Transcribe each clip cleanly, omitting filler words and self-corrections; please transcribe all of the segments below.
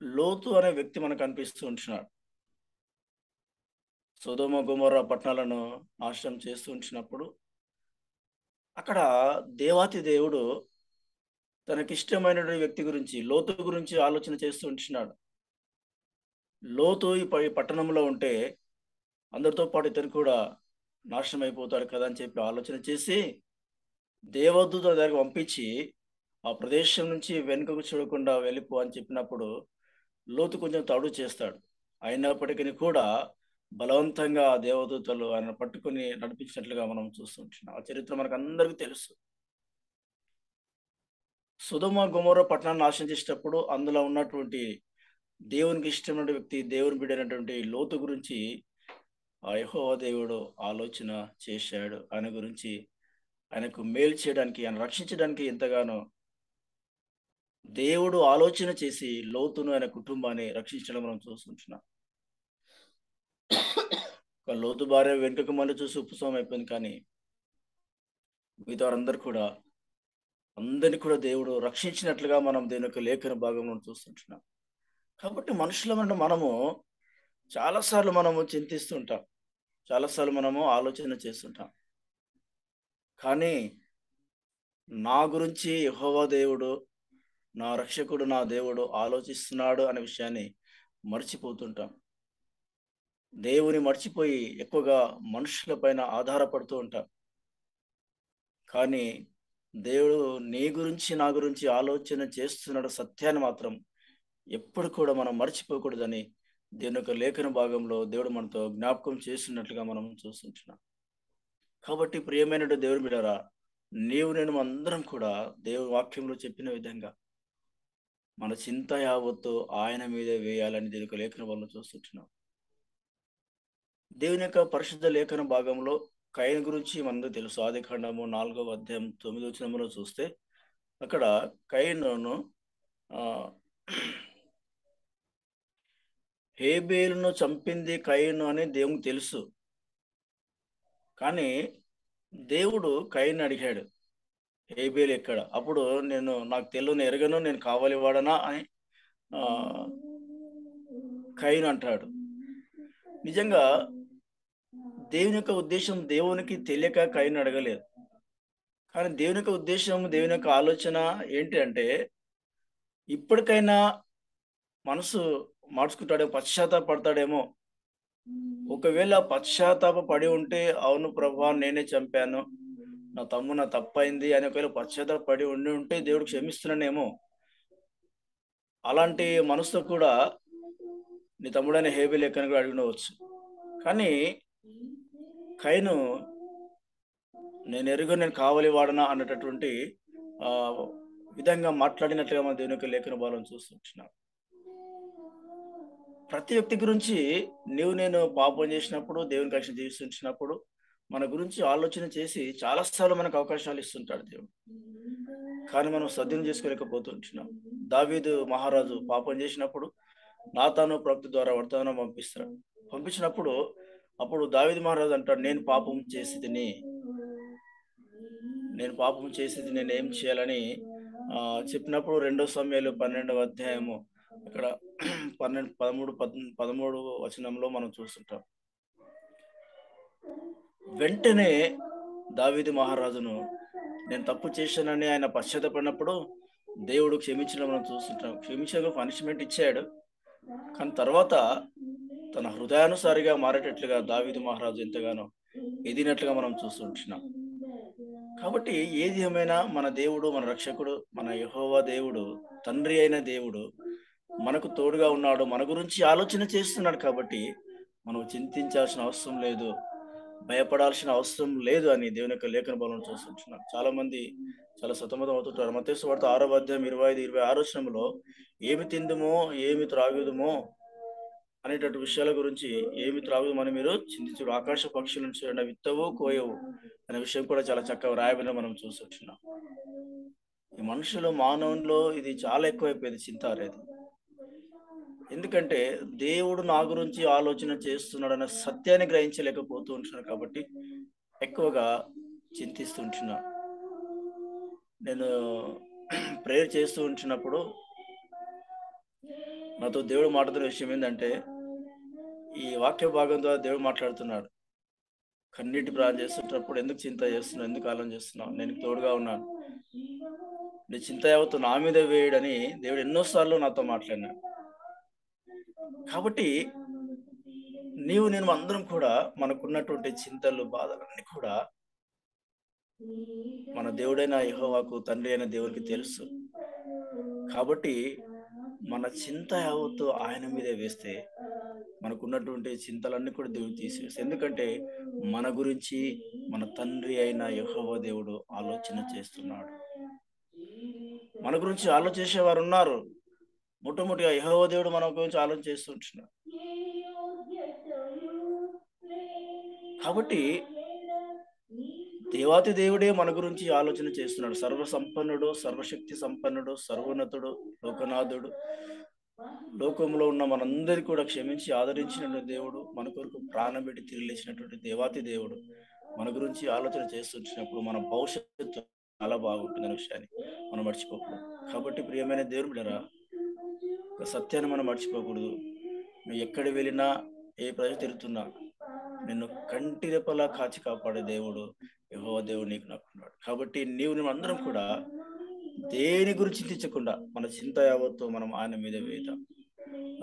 లోతు అనే వ్యక్తి మనకు కనిపిస్తూ ఉంటున్నాడు. సొదొమ గొమొర్రా పట్టణాలను నాశనం చేస్తూ ఉంచినప్పుడు అక్కడ దేవాతి దేవుడు తనకిష్టమైనటువంటి వ్యక్తి గురించి, లోతు గురించి ఆలోచన చేస్తూ ఉంటున్నాడు. లోతు ఈ పట్టణంలో ఉంటే అందరితో పాటు ఇతను కూడా నాశనం అయిపోతాడు కదా అని చెప్పి ఆలోచన చేసి దేవదూత దగ్గరికి పంపించి ఆ ప్రదేశం నుంచి వెనుకకు చూడకుండా వెళ్ళిపో అని చెప్పినప్పుడు లోతు కొంచెం తడు చేస్తాడు. అయినప్పటికీ కూడా బలవంతంగా ఆ దేవదూతలు ఆయన పట్టుకొని నడిపించినట్లుగా మనం చూస్తుంటున్నాం. ఆ చరిత్ర మనకు అందరికీ తెలుసు. సొదొమ గొమొర్రా పట్టణాన్ని నాశనం చేసేటప్పుడు అందులో ఉన్నటువంటి దేవునికి ఇష్టమైన వ్యక్తి, దేవుని బిడ్డైనటువంటి లోతు గురించి ఆ యెహోవా దేవుడు ఆలోచన చేశాడు. ఆయన గురించి ఆయనకు మేలు చేయడానికి, ఆయన రక్షించడానికి ఎంతగానో దేవుడు ఆలోచన చేసి లోతును, ఆయన కుటుంబాన్ని రక్షించడం మనం చూస్తుంటున్నాం. లోతు భార్య వెనుకకు మళ్ళీ చూసి ఉపశమనం అయిపోయింది. కానీ మిగతా వారందరూ కూడా అందరినీ కూడా దేవుడు రక్షించినట్లుగా మనం దేవుని యొక్క లేఖన భాగంలో చూస్తుంటున్నాం. కాబట్టి మనుషులమైన మనము చాలాసార్లు మనము చింతిస్తుంటాం. చాలాసార్లు మనము ఆలోచన చేస్తుంటాం. కానీ నా గురించి యెహోవా దేవుడు, నా రక్షకుడు, నా దేవుడు ఆలోచిస్తున్నాడు అనే విషయాన్ని మర్చిపోతుంటాం. దేవుని మర్చిపోయి ఎక్కువగా మనుషుల పైన ఆధారపడుతూ ఉంటాం. కానీ దేవుడు నీ గురించి, నా గురించి ఆలోచన చేస్తున్నాడు సత్యాన్ని మాత్రం ఎప్పుడు కూడా మనం మర్చిపోకూడదని దేవుని యొక్క లేఖన భాగంలో దేవుడు మనతో జ్ఞాపకం చేస్తున్నట్లుగా మనం చూస్తుంటున్నాం. కాబట్టి ప్రియమైనటువంటి దేవుని బిడ్డలారా, నీవు నేను అందరం కూడా దేవుని వాక్యంలో చెప్పిన విధంగా మన చింత యావత్తు ఆయన మీదే వేయాలని దేవుని యొక్క లేఖన భాగంలో చూస్తుంటున్నాం. దేవుని యొక్క పరిశుద్ధ లేఖన భాగంలో కయీను గురించి మనకు తెలుసు. ఆదికాండము 4వ అధ్యాయం 9వ వచనంలో చూస్తే అక్కడ కయీనును హేబేలును చంపింది కయీను అని దేవునికి తెలుసు. కానీ దేవుడు కయీను అడిగాడు, హేబేలు ఎక్కడ? అప్పుడు నాకు తెలియని ఎరగను, నేను కావాలి వాడనా అని కయీను అంటాడు. నిజంగా దేవుని యొక్క ఉద్దేశం దేవునికి తెలియక కయీను అడగలేదు. కానీ దేవుని యొక్క ఉద్దేశం, దేవుని యొక్క ఆలోచన ఏంటి అంటే ఇప్పటికైనా మనసు మార్చుకుంటాడేమో, పశ్చాత్తాపడతాడేమో. ఒకవేళ పశ్చాత్తాప పడి ఉంటే, అవును ప్రభువా నేనే చంపాను, నా తమ్ముడు నా తప్పైంది అని ఒకవేళ పశ్చాత్తాప పడి ఉంటే దేవుడు క్షమిస్తున్నానేమో. అలాంటి మనసుతో కూడా నీ తమ్ముడైన హేబేలు ఎక్కని కూడా అడిగినవచ్చు. కానీ కయీను నేను ఎరుగను, నేను కావాలి వాడనా అన్నటువంటి విధంగా మాట్లాడినట్లుగా మన దేవుని యొక్క లేఖన భాగం చూస్తున్నాం. ప్రతి వ్యక్తి గురించి నేను పాపం చేసినప్పుడు, దేవునికి రక్షణ జీవిస్తుంచినప్పుడు మన గురించి ఆలోచన చేసి చాలాసార్లు మనకు అవకాశాలు ఇస్తుంటాడు దేవుడు. కానీ మనం సద్వినియోగం చేసుకోలేకపోతుంటున్నాం. దావీదు మహారాజు పాపం చేసినప్పుడు నాతాను ప్రవక్త ద్వారా వర్తమానం పంపించినప్పుడు అప్పుడు దావీదు మహారాజు అంటాడు, నేను పాపం చేసేది నేను ఏం చేయాలని చెప్పినప్పుడు 2 సమూయేలు 12వ అధ్యాయము ఇక్కడ 13 వచనంలో మనం చూస్తుంటాం. వెంటనే దావీదు మహారాజును నేను తప్పు చేశానని ఆయన పశ్చాత్తపడినప్పుడు దేవుడు క్షమించడం మనం చూస్తుంటాం. క్షమించగా పనిష్మెంట్ ఇచ్చాడు. కానీ తర్వాత తన హృదయానుసారిగా మారేటట్లుగా దావీదు మహారాజు ఎంతగానో ఎదిగినట్లుగా మనం చూస్తుంటున్నాం. కాబట్టి ఏది ఏమైనా మన దేవుడు, మన రక్షకుడు, మన యెహోవా దేవుడు, తండ్రి అయిన దేవుడు మనకు తోడుగా ఉన్నాడు, మన గురించి ఆలోచన చేస్తున్నాడు. కాబట్టి మనం చింతించాల్సిన అవసరం లేదు, భయపడాల్సిన అవసరం లేదు అని దేవుని యొక్క లేఖన భాగంలో చూస్తుంటున్నాం. చాలా మంది చాలా సతమతం అవుతుంటారు. మత్తయి సువార్త 6వ అధ్యాయం 25-26 వచనంలో ఏమి తిందుమో, ఏమి త్రాగుదుమో అనేటటువంటి విషయాల గురించి, ఏమి త్రాగుదామని మీరు చింతించరు, ఆకాశ పక్షుల నుంచి విత్తవు కోయవు అనే విషయం కూడా చాలా చక్కగా రాయబడిన మనం చూస్తున్నాం. ఈ మనుషులు మానవుల్లో ఇది చాలా ఎక్కువైపోయింది, చింత అనేది. ఎందుకంటే దేవుడు నా గురించి ఆలోచన చేస్తున్నాడన్న సత్యాన్ని గ్రహించలేకపోతూ ఉంటున్నాను. కాబట్టి ఎక్కువగా చింతిస్తుంటున్నా. నేను ప్రేయర్ చేస్తూ ఉంటున్నప్పుడు నాతో దేవుడు మాట్లాడుతున్న విషయం ఏంటంటే, ఈ వాక్య భాగం ద్వారా దేవుడు మాట్లాడుతున్నాడు. కన్నీటి ప్రార్థన చేస్తున్నప్పుడు ఎందుకు చింత చేస్తున్నావు? ఎందుకు ఆలోచన చేస్తున్నావు? నేను నీకు తోడుగా ఉన్నాను. నీ చింత యావత్తు నా మీద వేయడని దేవుడు ఎన్నోసార్లు నాతో మాట్లాడినాడు. కాబట్టి నేను అందరం కూడా మనకున్నటువంటి చింతలు, బాధలన్నీ కూడా మన దేవుడైన యెహోవాకు, తండ్రి అయిన దేవునికి తెలుసు. కాబట్టి మన చింత యావత్తు ఆయన మీదే వేస్తే మనకున్నటువంటి చింతలన్నీ కూడా దేవుడు తీసివేస్తాడు. ఎందుకంటే మన గురించి మన తండ్రి అయిన యెహోవా దేవుడు ఆలోచన చేస్తున్నాడు. మన గురించి ఆలోచన చేసేవారు ఉన్నారు. మొట్టమొదటిగా యెహోవా దేవుడు మన గురించి ఆలోచన చేస్తుంటున్నాడు. కాబట్టి దేవాతి దేవుడే మన గురించి ఆలోచన చేస్తున్నాడు. సర్వ సంపన్నుడు, సర్వశక్తి సంపన్నుడు, సర్వోన్నతుడు, లోకనాథుడు, లోకంలో ఉన్న మనందరి కూడా క్షమించి ఆదరించిన దేవుడు, మన కొరకు ప్రాణం పెట్టి తిరిగి లేచినటువంటి దేవాతి దేవుడు మన గురించి ఆలోచన చేస్తుంటున్నప్పుడు మన భవిష్యత్తు చాలా బాగుంటుందనే విషయాన్ని మనం మర్చిపోకూడదు. కాబట్టి ప్రియమైన దేవుడు బిడ్డలారా, ఒక సత్యాన్ని మనం మర్చిపోకూడదు. నువ్వు ఎక్కడ వెళ్ళినా, ఏ ప్రజలు తిరుగుతున్నా, నిన్ను కంటి రెప్పలా కాచి కాపాడే దేవుడు యెహోవా దేవుడు నీకు నాకున్నాడు. కాబట్టి నేను అందరం కూడా దేని గురించి చింతించకుండా మన చింత యావత్తు మనం ఆయన మీద వేద్దాం.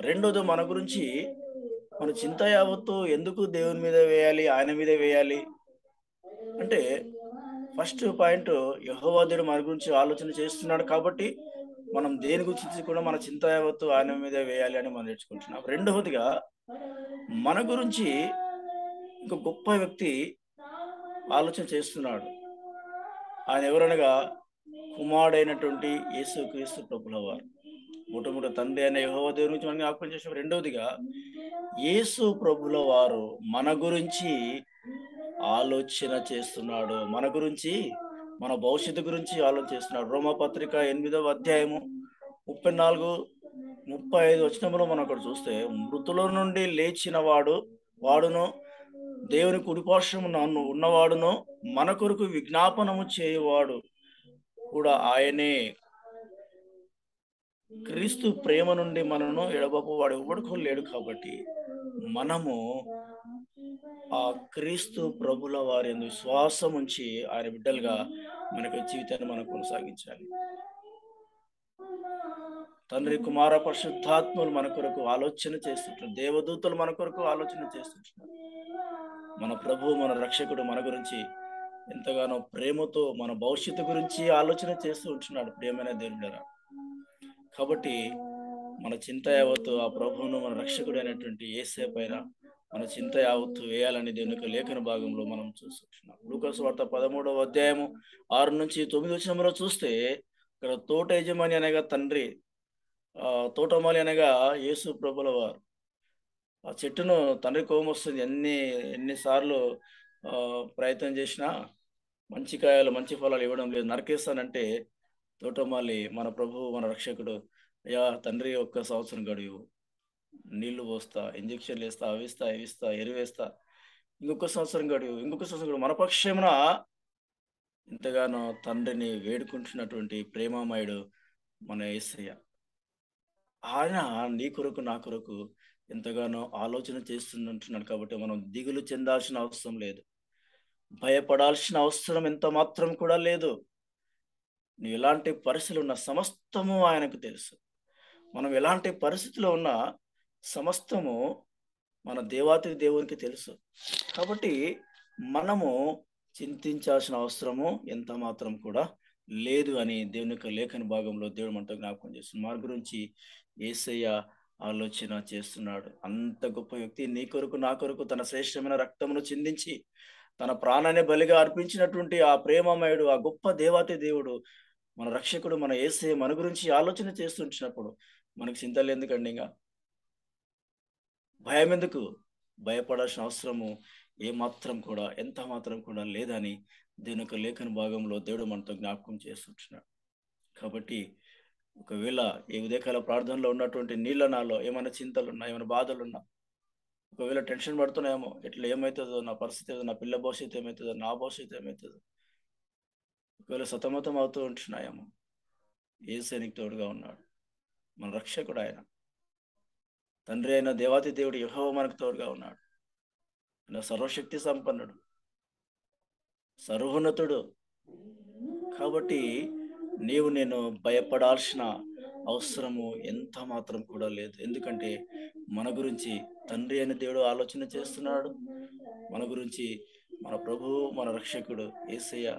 రెండోది, మన చింత యావత్తు ఎందుకు దేవుని మీద వేయాలి, ఆయన మీద వేయాలి అంటే, ఫస్ట్ పాయింట్, యెహోవా దేవుడు మన గురించి ఆలోచన చేస్తున్నాడు కాబట్టి మనం దేని గురించి చింతించకుండా మన చింత యావత్తు ఆయన మీద వేయాలి అని మనం నేర్చుకుంటున్నాం. రెండవదిగా, మన గురించి ఇంకో గొప్ప వ్యక్తి ఆలోచన చేస్తున్నాడు. ఆయన ఎవరనగా కుమారుడైనటువంటి యేసుక్రీస్తు ప్రభుల వారు. మొట్టమొదటి తండ్రి అయిన యెహోవా దేవుని గురించి మనం జ్ఞాపకం చేసాం. రెండవదిగా, యేసు ప్రభుల వారు మన గురించి ఆలోచన చేస్తున్నాడు. మన గురించి, మన భవిష్యత్తు గురించి ఆలోచన చేస్తున్నాడు. రోమాపత్రిక 8వ అధ్యాయము 34, 35 వచనంలో మనం అక్కడ చూస్తే, మృతుల నుండి లేచిన వాడును దేవుని కుడిపార్శ్వమున ఉన్నవాడును మన కొరకు విజ్ఞాపనము చేయువాడు కూడా ఆయనే. క్రీస్తు ప్రేమ నుండి మనను ఎడబాపువాడు ఎవడుకో లేడు. కాబట్టి మనము ఆ క్రీస్తు ప్రభుల వారి యందు విశ్వాసం ఉంచి ఆయన బిడ్డలుగా మనకు జీవితాన్ని మనం కొనసాగించాలి. తండ్రి, కుమార, పరిశుద్ధాత్మలు మన కొరకు ఆలోచన చేస్తుంటారు. దేవదూతలు మన కొరకు ఆలోచన చేస్తుంటున్నారు. మన ప్రభు, మన రక్షకుడు మన గురించి ఎంతగానో ప్రేమతో మన భవిష్యత్తు గురించి ఆలోచన చేస్తూ ఉంటున్నాడు. ప్రియమైన దేవుడా, కాబట్టి మన చింత యావత్తు ఆ ప్రభువును, మన రక్షకుడు అయినటువంటి యేసయ్య పైన మన చింత యావత్తు వేయాలని దేవుని యొక్క లేఖన భాగంలో మనం చూస్తున్నాం. లూకాసు వార్త 13వ అధ్యాయము 6-9 వచనంలో చూస్తే, ఇక్కడ తోట యజమాని అనగా తండ్రి, తోటమాలి అనగా యేసు ప్రభుల వారు. ఆ చెట్టును తండ్రి కోపం వస్తుంది. ఎన్నిసార్లు ప్రయత్నం చేసినా మంచి కాయలు, మంచి ఫలాలు ఇవ్వడం లేదు, నరికేస్తానంటే, తోటమాలి మన ప్రభువు, మన రక్షకుడు, అయ్యా తండ్రి, ఒక్క సంవత్సరం గడువు, నీళ్లు పోస్తా, ఇంజక్షన్లు వేస్తా, అవిస్తా, ఇవిస్తా, ఎరువేస్తా, ఇంకొక సంవత్సరం గడువు, ఇంకొక సంవత్సరం గడువు, మన పక్షమున ఎంతగానో తండ్రిని వేడుకుంటున్నటువంటి ప్రేమామయుడు మన యేసయ్య. ఆయన నీ కొరకు, నా కొరకు ఎంతగానో ఆలోచన చేస్తుంటున్నాడు. కాబట్టి మనం దిగులు చెందాల్సిన అవసరం లేదు, భయపడాల్సిన అవసరం ఎంత మాత్రం కూడా లేదు. నువ్వు ఎలాంటి పరిస్థితులు ఉన్న సమస్తము ఆయనకు తెలుసు. మనం ఎలాంటి పరిస్థితిలో ఉన్నా సమస్తము మన దేవాతి దేవునికి తెలుసు. కాబట్టి మనము చింతించాల్సిన అవసరము ఎంత మాత్రం కూడా లేదు అని దేవుని యొక్క లేఖన భాగంలో దేవుడు మనతో జ్ఞాపకం చేస్తుంది. మన గురించి యేసయ్య ఆలోచన చేస్తున్నాడు. అంత గొప్ప వ్యక్తి నీ కొరకు, నా కొరకు తన శ్రేష్టమైన రక్తమును చిందించి తన ప్రాణాన్ని బలిగా అర్పించినటువంటి ఆ ప్రేమమయుడు, ఆ గొప్ప దేవాతి దేవుడు, మన రక్షకుడు, మన యేసయ్య మన గురించి ఆలోచన చేస్తుంచినప్పుడు మనకు చింతలు ఎందుకండి? ఇంకా భయం ఎందుకు? భయపడాల్సిన అవసరము ఏమాత్రం కూడా, ఎంత మాత్రం కూడా లేదని దీని యొక్క లేఖన భాగంలో దేవుడు మనతో జ్ఞాపకం చేస్తుంటున్నాడు. కాబట్టి ఒకవేళ ఈ ఉదయకాల ప్రార్థనలో ఉన్నటువంటి నీళ్ళ నాలో ఏమైనా చింతలున్నా, ఏమైనా బాధలున్నా, ఒకవేళ టెన్షన్ పడుతున్నాయేమో, ఎట్లా ఏమవుతుందో, నా పరిస్థితి ఏదో, నా పిల్ల భవిష్యత్తు ఏమవుతుందో, నా భవిష్యత్తు ఏమవుతుందో, ఒకవేళ సతమతం అవుతూ ఉంటున్నాయేమో, యేసయ్య నీకు తోడుగా ఉన్నాడు. మన రక్షకుడు ఆయన. తండ్రి అయిన దేవాతి దేవుడు యెహోవా మనకు తోడుగా ఉన్నాడు. ఆయన సర్వశక్తి సంపన్నుడు, సర్వోన్నతుడు. కాబట్టి నీవు నేను భయపడాల్సిన అవసరము ఎంత మాత్రం కూడా లేదు. ఎందుకంటే మన గురించి తండ్రి అయిన దేవుడు ఆలోచన చేస్తున్నాడు. మన గురించి మన ప్రభువు, మన రక్షకుడు యేసయ్య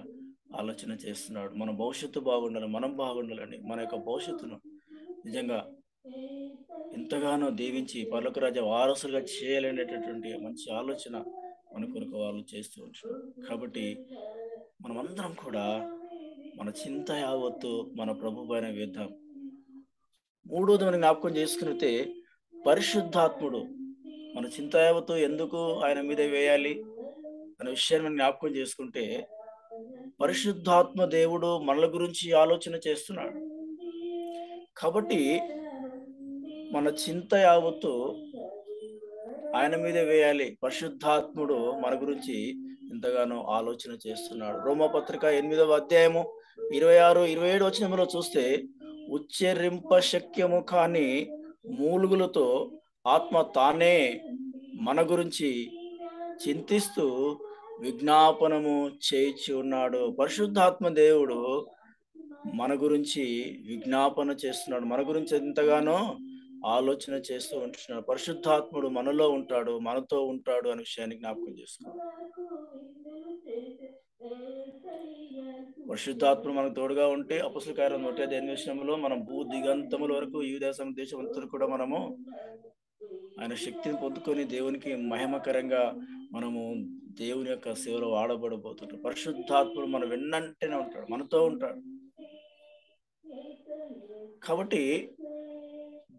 ఆలోచన చేస్తున్నాడు. మన భవిష్యత్తు బాగుండాలి, మనం బాగుండాలని, మన యొక్క భవిష్యత్తును నిజంగా ఎంతగానో దీవించి పరలోక రాజ్య వారసులుగా చేయాలనేటటువంటి మంచి ఆలోచన మన కొరకు వాళ్ళు చేస్తూ ఉంటున్నారు. కాబట్టి మనమందరం కూడా మన చింత యావత్తు మన ప్రభు పైన వేద్దాం. మూడోది మనం జ్ఞాపకం చేసుకునితే పరిశుద్ధాత్ముడు మన చింత యావత్తు ఎందుకు ఆయన మీద వేయాలి అనే విషయాన్ని మనం జ్ఞాపకం చేసుకుంటే, పరిశుద్ధాత్మ దేవుడు మనల గురించి ఆలోచన చేస్తున్నాడు. కాబట్టి మన చింత యావత్తు ఆయన మీదే వేయాలి. పరిశుద్ధాత్ముడు మన గురించి ఎంతగానో ఆలోచన చేస్తున్నాడు. రోమపత్రిక 8వ అధ్యాయము 26, 27 వచనంలో చూస్తే, ఉచ్చరింప శక్యము కాని మూలుగులతో ఆత్మ తానే మన గురించి చింతిస్తూ విజ్ఞాపనము చేయించి ఉన్నాడు. పరిశుద్ధాత్మ దేవుడు మన గురించి విజ్ఞాపన చేస్తున్నాడు. మన గురించి ఎంతగానో ఆలోచన చేస్తూ ఉంటున్నాడు. పరిశుద్ధాత్ముడు మనలో ఉంటాడు, మనతో ఉంటాడు అనే విషయాన్ని జ్ఞాపకం చేసుకోవాలి. పరిశుద్ధాత్ముడు మనకు తోడుగా ఉంటే అపొస్తలుల కార్యం 1:8 మనం భూ దిగంతముల వరకు ఈ దేశం అంతా కూడా మనము ఆయన శక్తిని పొందుకొని దేవునికి మహిమకరంగా మనము దేవుని యొక్క సేవలో వాడబడబోతుంటాం. పరిశుద్ధాత్ముడు మన వెన్నంటనే ఉంటాడు, మనతో ఉంటాడు. కాబట్టి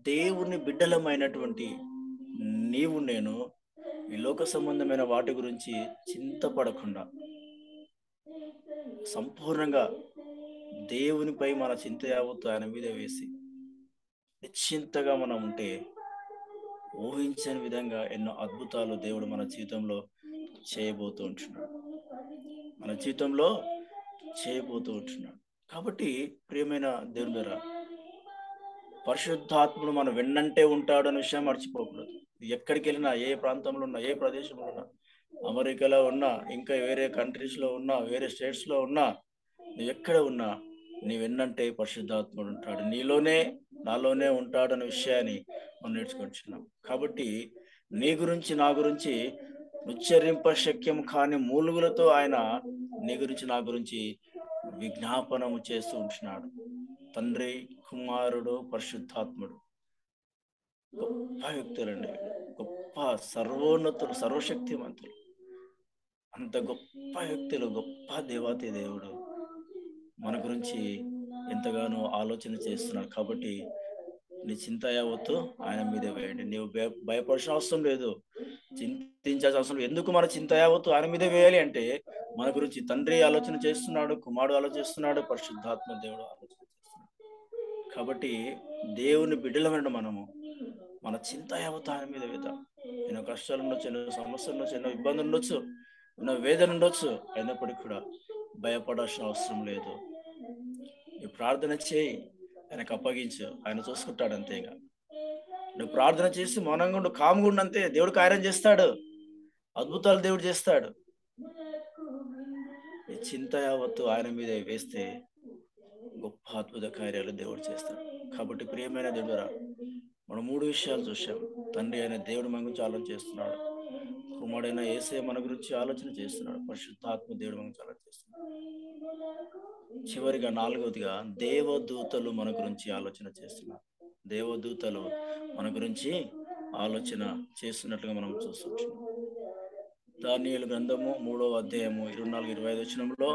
దేవుని బిడ్డలమైనటువంటి నీవు నేను ఈ లోక సంబంధమైన వాటి గురించి చింతపడకుండా సంపూర్ణంగా దేవునిపై మన చింత యావత్తు ఆయన మీద వేసి నిశ్చింతగా మనం ఉంటే ఊహించని విధంగా ఎన్నో అద్భుతాలు దేవుడు మన జీవితంలో చేయబోతూ ఉంటున్నాడు. కాబట్టి ప్రియమైన దేవుని ద్వారా పరిశుద్ధాత్ముడు మన వెన్నంటే ఉంటాడు అనే విషయం మర్చిపోకూడదు. ఎక్కడికి వెళ్ళినా, ఏ ప్రాంతంలో ఉన్నా, ఏ ప్రదేశంలో ఉన్నా, అమెరికాలో ఉన్నా, ఇంకా వేరే కంట్రీస్లో ఉన్నా, వేరే స్టేట్స్లో ఉన్నా, నువ్వు ఎక్కడ ఉన్నా నీ వెన్నంటే పరిశుద్ధాత్ముడు ఉంటాడు. నీలోనే నాలోనే ఉంటాడు అనే విషయాన్ని మనం నేర్చుకుంటున్నాం. కాబట్టి నీ గురించి నా గురించి ఉచ్చరింప శక్యం కాని మూలుగులతో ఆయన నీ గురించి నా గురించి విజ్ఞాపనము చేస్తూ ఉంటున్నాడు. తండ్రి, కుమారుడు, పరిశుద్ధాత్ముడు గొప్ప వ్యక్తులండి, గొప్ప సర్వోన్నతులు, సర్వశక్తిమంతులు. అంత గొప్ప వ్యక్తులు, గొప్ప దేవాతి దేవుడు మన గురించి ఎంతగానో ఆలోచన చేస్తున్నాడు. కాబట్టి నీ చింత యావత్తు ఆయన మీద వేయండి. నీవు భయపడాల్సిన అవసరం లేదు, చింతించాల్సిన అవసరం లేదు. ఎందుకు మన చింత యావత్తు ఆయన మీద వేయాలి అంటే, మన గురించి తండ్రి ఆలోచన చేస్తున్నాడు, కుమారుడు ఆలోచన చేస్తున్నాడు, పరిశుద్ధాత్మ దేవుడు ఆలోచన చేస్తున్నాడు. కాబట్టి దేవుని బిడ్డలమైన మనము మన చింత యావత్తు ఆయన మీద వేద్దాం. ఎన్నో కష్టాలు ఉండొచ్చు, ఎన్నో సమస్యలు ఉండొచ్చు, ఎన్నో ఇబ్బందులు ఉండొచ్చు, ఎన్నో వేదన ఉండొచ్చు. అయినప్పటికీ కూడా భయపడాల్సిన అవసరం లేదు. నువ్వు ప్రార్థన చేయి, ఆయనకు అప్పగించు, ఆయన చూసుకుంటాడు అంతేగా. నువ్వు ప్రార్థన చేసి మౌనంగా ఉండు, కామ్గా ఉండు, అంతే. దేవుడు కార్యం చేస్తాడు, అద్భుతాలు దేవుడు చేస్తాడు. నీ చింత యావత్తు ఆయన మీద వేస్తే గొప్ప అద్భుత కార్యాలు దేవుడు చేస్తాడు. కాబట్టి ప్రియమైన దేవుడా, మనం 3 విషయాలు చూసాం. తండ్రి అయిన దేవుడు మన గురించి ఆలోచన చేస్తున్నాడు, కుమారుడైన యేసయ్య మన గురించి ఆలోచన చేస్తున్నాడు, పరిశుద్ధాత్మ దేవుడు మన గురించి ఆలోచన చేస్తున్నాడు. చివరిగా 4వదిగా దేవదూతలు మన గురించి ఆలోచన చేస్తున్నారు. దేవదూతలు మన గురించి ఆలోచన చేస్తున్నట్లుగా మనం చూస్తున్నాం. దానియేలు గ్రంథము 3వ అధ్యాయము 24, 25 వచనంలో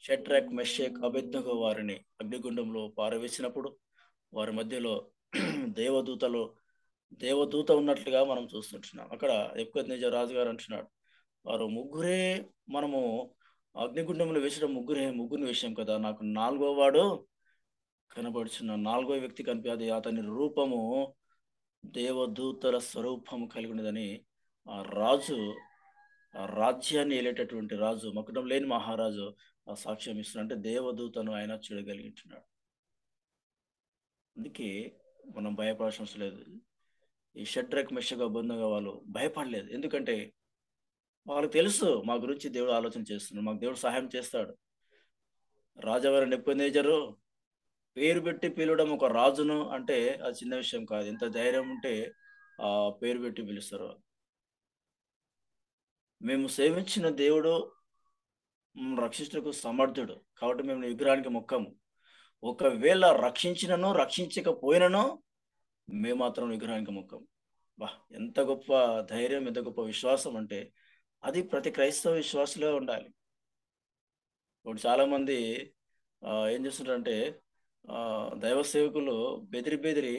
షడ్రక్, మెషక్, అబేద్నెగో వారిని అగ్నిగుండంలో పారవేసినప్పుడు వారి మధ్యలో దేవదూత ఉన్నట్లుగా మనం చూస్తుంటున్నాం. అక్కడ నెబుకద్నెజర్ రాజుగారు అంటున్నాడు, వారు ముగ్గురే, మనము అగ్నిగుండంలో వేసిన ముగ్గురిని వేసాం కదా, నాకు 4వ వాడు కనబడుచున్న 4వ వ్యక్తి కనిపి అతని రూపము దేవదూతల స్వరూపము కలిగి ఉన్నదని ఆ రాజు, ఆ రాజ్యాన్ని ఏలేటటువంటి రాజు, మకుటం లేని మహారాజు ఆ సాక్ష్యం ఇస్తున్నాడు. అంటే దేవదూతను ఆయన చూడగలిగింటున్నాడు. అందుకే మనం భయపడాల్సిన అవసరం లేదు. ఈ షడ్రక్ మెషక్ అబద్ధంగా వాళ్ళు భయపడలేదు. ఎందుకంటే వాళ్ళకి తెలుసు మా గురించి దేవుడు ఆలోచన చేస్తున్నాడు, మాకు దేవుడు సహాయం చేస్తాడు. రాజావారి నెప్పుకొనేజరు పేరు పెట్టి పిలవడం ఒక రాజును అంటే అది చిన్న విషయం కాదు. ఎంత ధైర్యం ఉంటే ఆ పేరు పెట్టి పిలుస్తారు. మేము సేవించిన దేవుడు రక్షించుటకు సమర్థుడు కాబట్టి మేము నీ విగ్రహానికి మొక్కము. ఒకవేళ రక్షించినను రక్షించకపోయినను మేము మాత్రం విగ్రహానికి మొక్కము. బా, ఎంత గొప్ప ధైర్యం, ఎంత గొప్ప విశ్వాసం అంటే అది ప్రతి క్రైస్తవ విశ్వాసలో ఉండాలి. ఇప్పుడు చాలా మంది ఏం చేస్తుంటారంటే దైవ సేవకులు బెదిరి బెదిరి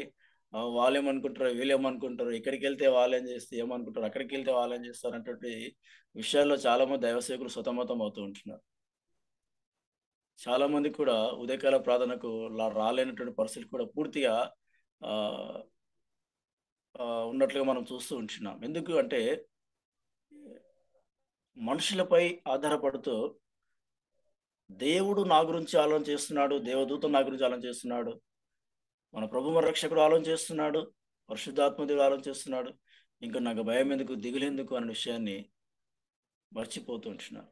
వాళ్ళేమనుకుంటారు, వీళ్ళేమనుకుంటారు, ఇక్కడికి వెళ్తే వాళ్ళేం చేస్తే ఏమనుకుంటారు, అక్కడికి వెళ్తే వాళ్ళేం చేస్తారు అన్నటువంటి విషయాల్లో చాలా మంది దైవ సేవకులు సతమతం అవుతూ ఉంటున్నారు. చాలా మంది కూడా ఉదయకాల ప్రార్థనకు రాలేనటువంటి పరిస్థితులు కూడా పూర్తిగా ఆ, ఉన్నట్లుగా మనం చూస్తూ ఉంటున్నాం. ఎందుకు అంటే మనుషులపై ఆధారపడుతూ దేవుడు నా గురించి ఆలోచన చేస్తున్నాడు, దేవదూత నా గురించి ఆలోచన చేస్తున్నాడు, మన ప్రభు రక్షకుడు ఆలోచన చేస్తున్నాడు, పరిశుద్ధాత్మ దేవుడు ఆలోచన చేస్తున్నాడు, ఇంకా నాకు భయం ఎందుకు, దిగులేందుకు అనే విషయాన్ని మర్చిపోతూ ఉంటున్నారు.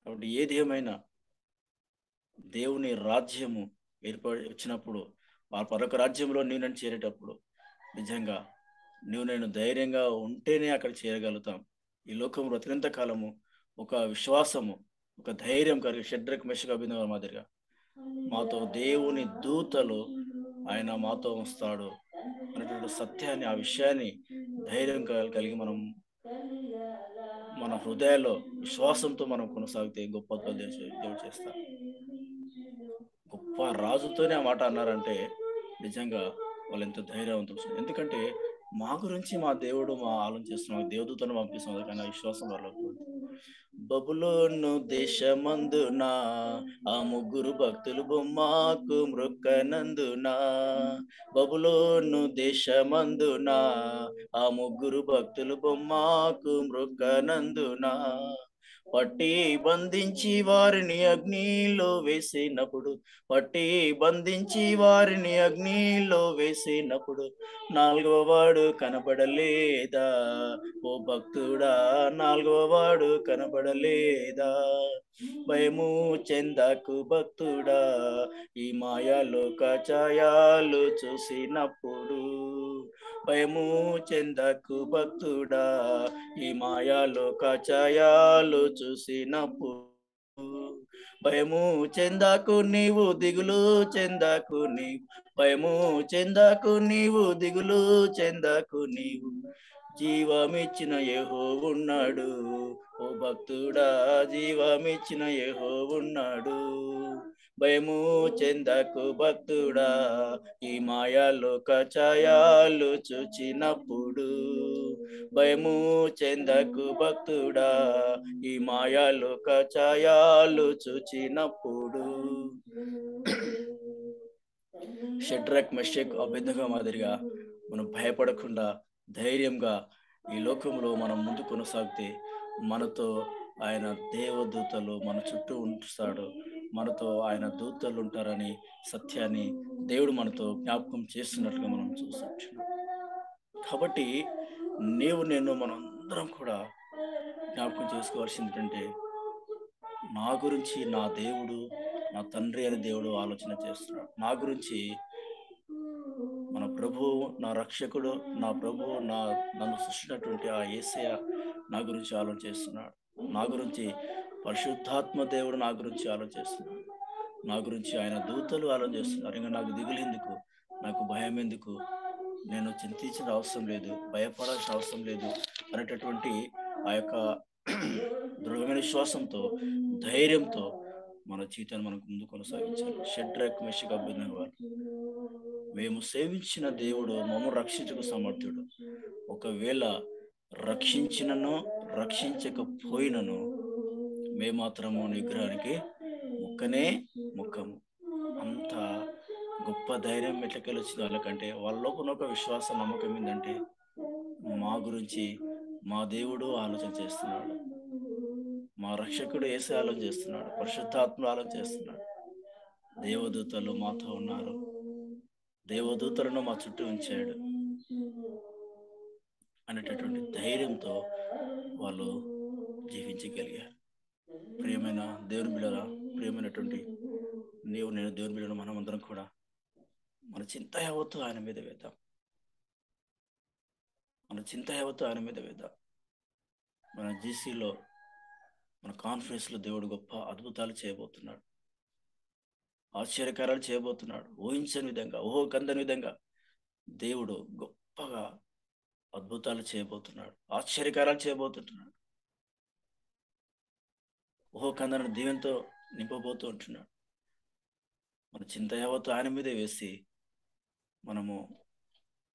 కాబట్టి ఏది ఏమైనా దేవుని రాజ్యము వచ్చినప్పుడు ఆ పరొక రాజ్యంలో నీవు నన్ను చేరేటప్పుడు నిజంగా నువ్వు నేను ధైర్యంగా ఉంటేనే అక్కడ చేరగలుగుతాం. ఈ లోకం బ్రతికినంత కాలము ఒక విశ్వాసము, ఒక ధైర్యం కలిగి షడ్రక్ మెషక్ అభినందన మాదిరిగా మాతో దేవుని దూతలు ఆయన మాతో వస్తాడు అనేటువంటి సత్యాన్ని, ఆ విషయాన్ని ధైర్యం కలిగి మనం మన హృదయాల్లో విశ్వాసంతో మనం కొనసాగితే గొప్ప దేవుడు చేస్తాడు. గొప్ప రాజుతోనే ఆ మాట అన్నారంటే నిజంగా వాళ్ళు ఎంత ధైర్యవంతులు. ఎందుకంటే మా గురించి మా దేవుడు మా ఆలోచన చేస్తున్నాం, దేవదూతను పంపిస్తున్నాం కానీ ఆ విశ్వాసం వాళ్ళకు. బబులోను దేశమందున ఆ ముగ్గురు భక్తులు బొమ్మకు మృక్కనందున, బబులోను దేశమందున ఆ ముగ్గురు భక్తులు బొమ్మకు మృక్కనందున, పట్టి బంధించి వారిని అగ్నిలో వేసినప్పుడు, పట్టి బంధించి వారిని అగ్నిలో వేసినప్పుడు నాలుగవ వాడు కనపడలేదా ఓ భక్తుడా, నాలుగవ వాడు కనపడలేదా, భయము చెందకు భక్తుడా ఈ మాయాలోక ఛాయాలు చూసినప్పుడు, భయము చెందకు భక్తుడా ఈ మాయాలోక ఛాయాలు చూసినప్పుడు, భయము చెందకు నీవు దిగులు చెందకు నీవు, భయము చెందకు నీవు దిగులు చెందకు నీవు, జీవమిచ్చిన యెహోవా ఉన్నాడు ఓ భక్తుడా, జీవమిచ్చిన యెహోవా ఉన్నాడు, భయము చెందకు భక్తుడా ఈ మాయాలోక ఛాయాలు చూచినప్పుడు, భయము చెందకు భక్తుడా ఈ మాయాలోక ఛాయాలు చూచినప్పుడు. షడ్రక్ మెషక్ అబేద్నెగో మాదిరిగా మనం భయపడకుండా ధైర్యంగా ఈ లోకంలో మనం ముందు కొనసాగితే మనతో ఆయన దేవదూతలు మన చుట్టూ ఉంచుతాడు, మనతో ఆయన దూతలు ఉంటారని సత్యాన్ని దేవుడు మనతో జ్ఞాపకం చేస్తున్నట్లుగా మనం చూస్తున్నాం. కాబట్టి నేను మనందరం కూడా జ్ఞాపకం చేసుకోవాల్సింది ఏంటంటే నా గురించి నా దేవుడు, నా తండ్రి అనే దేవుడు ఆలోచన చేస్తున్నాడు. నా గురించి మన ప్రభువు, నా రక్షకుడు, నా ప్రభువు, నన్ను సృష్టించినటువంటి ఆ యేసయ్య నా గురించి ఆలోచన చేస్తున్నాడు. నా గురించి పరిశుద్ధాత్మ దేవుడు నా గురించి ఆలోచన చేస్తున్నాడు. నా గురించి ఆయన దూతలు ఆలోచన చేస్తున్నారు. ఇంకా నాకు దిగులు ఎందుకు, నాకు భయం ఎందుకు, నేను చింతించిన అవసరం లేదు, భయపడాల్సిన అవసరం లేదు అనేటటువంటి ఆ యొక్క దృఢమైన విశ్వాసంతో, ధైర్యంతో మన జీవితాన్ని మనకు ముందు కొనసాగించాలి. షడ్రక్ మెషక్ అబేద్నెగో మేము సేవించిన దేవుడు మమ్మల్ని రక్షించకు సమర్థుడు. ఒకవేళ రక్షించినను రక్షించకపోయినను మేము మాత్రము విగ్రహానికి మొక్కనే మొక్కము. అంత గొప్ప ధైర్యం ఎట్లకెళ్ళి వచ్చింది వాళ్ళకంటే వాళ్ళ లోపల ఒక విశ్వాస నమ్మకం ఏంటంటే మా గురించి మా దేవుడు ఆలోచన చేస్తున్నాడు, మా రక్షకుడు యేసు ఆలోచన చేస్తున్నాడు, పరిశుద్ధాత్మ ఆలోచన చేస్తున్నాడు, దేవదూతలు మాతో ఉన్నారు, దేవదూతలను మా చుట్టూ ఉంచాడు. అనేటటువంటి ధైర్యంతో వాళ్ళు జీవించగలిగారు. ప్రియమైన దేవుని బిడ్డరా, ప్రియమైనటువంటి నీవు నేను దేవుని బిడ్డను మనమందరం కూడా మన చింత యావత్తు ఆయన మీద వేద్దాం. మన చింత యావత్తు ఆయన మీద వేద్దాం. మన జీసీలో, మన కాన్ఫరెన్స్లో దేవుడు గొప్ప అద్భుతాలు చేయబోతున్నాడు, ఆశ్చర్యకారాలు చేయబోతున్నాడు. ఊహించని విధంగా, కందని విధంగా దేవుడు గొప్పగా అద్భుతాలు చేయబోతున్నాడు, ఆశ్చర్యకారాలు చేయబోతున్నాడు. కందని దీవెనతో నింపబోతూ ఉంటున్నాడు. మన చింత యావత్తు ఆయన మీదే వేసి మనము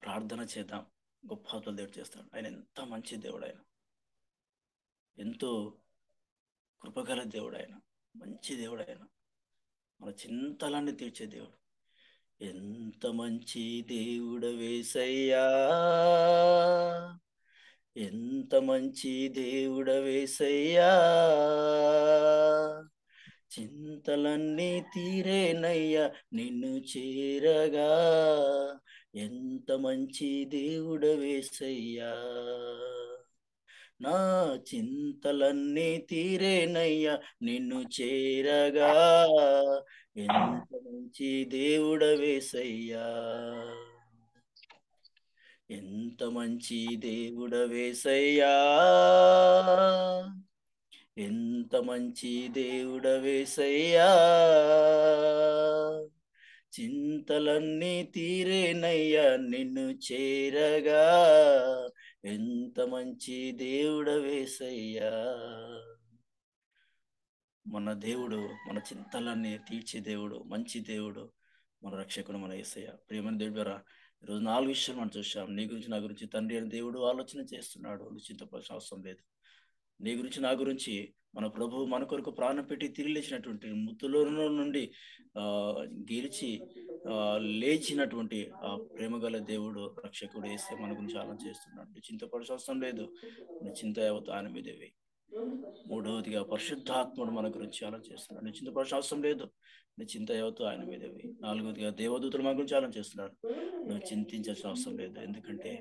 ప్రార్థన చేద్దాం. గొప్ప అద్భుతాలు దేవుడు చేస్తాడు. ఆయన ఎంత మంచి దేవుడు, ఆయన ఎంతో కృపగల దేవుడు, ఆయన మంచి దేవుడు, ఆయన మన చింతలన్నీ తీర్చే దేవుడు. ఎంత మంచి దేవుడవేసయ్యా, ఎంత మంచి దేవుడవేసయ్యా, చింతలన్నీ తీరేనయ్యా నిన్ను చేరగా. ఎంత మంచి దేవుడవేసయ్యా, నా చింతలన్నీ తీరేనయ్యా నిన్ను చేరగా. ఎంత మంచి దేవుడవేసయ్యా, ఎంత మంచి దేవుడవేసయ్యా, ఎంత మంచి దేవుడవేసయ్యా, చింతలన్నీ తీరేనయ్యా నిన్ను చేరగా. ఎంత మంచి దేవుడవేసయ్యా. మన దేవుడు మన చింతలన్నీ తీర్చే దేవుడు, మంచి దేవుడు, మన రక్షకుడు, మన యేసయ్య. ప్రియమైన దేవుడారా, ఈరోజు 4 విషయాలు మనం చూసాం. నీ గురించి నా గురించి తండ్రి అని దేవుడు ఆలోచన చేస్తున్నాడు. నువ్వు చింతపడాల్సిన అవసరం లేదు. నీ గురించి నా గురించి మన ప్రభువు మన కొరకు ప్రాణం పెట్టి తిరిగి లేచినటువంటి మృతుల నుండి గెలిచి లేచినటువంటి ఆ ప్రేమగల దేవుడు, రక్షకుడు యేసయ్య మన గురించి ఆలోచన చేస్తున్నాడు. నువ్వు చింతపడాల్సిన అవసరం లేదు. నీ చింత యావత్తు ఆయన మీదే వేయి. మూడవదిగా పరిశుద్ధాత్ముడు మన గురించి ఆలోచన చేస్తున్నాడు. నీ చింతపడాల్సిన అవసరం లేదు. నీ చింత యావత్తు ఆయన మీదే వేయి. నాలుగవదిగా దేవదూతలు మన గురించి ఆలోచన చేస్తున్నారు. నువ్వు చింతించాల్సిన అవసరం లేదు. ఎందుకంటే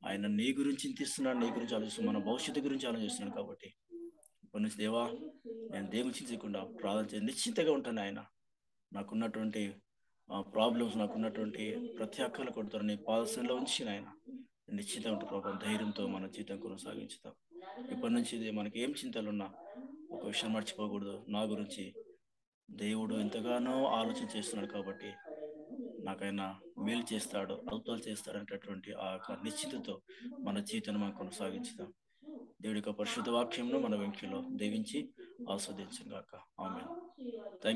ఆయన నీ గురించి చింతిస్తున్నాడు, నీ గురించి ఆలోచిస్తున్నాడు, మన భవిష్యత్తు గురించి ఆలోచిస్తున్నాడు. కాబట్టి ఇప్పటి నుంచి దేవా, నేను దేవుని చింతకుండా ప్రార్థన చేసి నిశ్చింతగా ఉంటాను. ఆయన నాకున్నటువంటి ప్రాబ్లమ్స్, నాకున్నటువంటి ప్రతి ఒక్కరు కొడుతారు నీ పాదశంలో ఉంచి ఆయన నిశ్చితంగా ఉంటుంది. ప్రభావం ధైర్యంతో మన జీవితం కొనసాగించుతాం. ఇప్పటి నుంచి మనకి ఏం చింతలున్నా ఒక విషయం మర్చిపోకూడదు. నా గురించి దేవుడు ఎంతగానో ఆలోచన చేస్తున్నాడు, కాబట్టి నాకైనా మేలు చేస్తాడు, అద్భుతాలు చేస్తాడు అనేటటువంటి ఆ నిశ్చితతో మన జీవితాన్ని మనం కొనసాగించుతాం. దేవుడి యొక్క పరిశుద్ధ వాక్యంలో మన వెంకిలో దీవించి ఆస్వాదించుగాక. ఆమేన్. Thank you.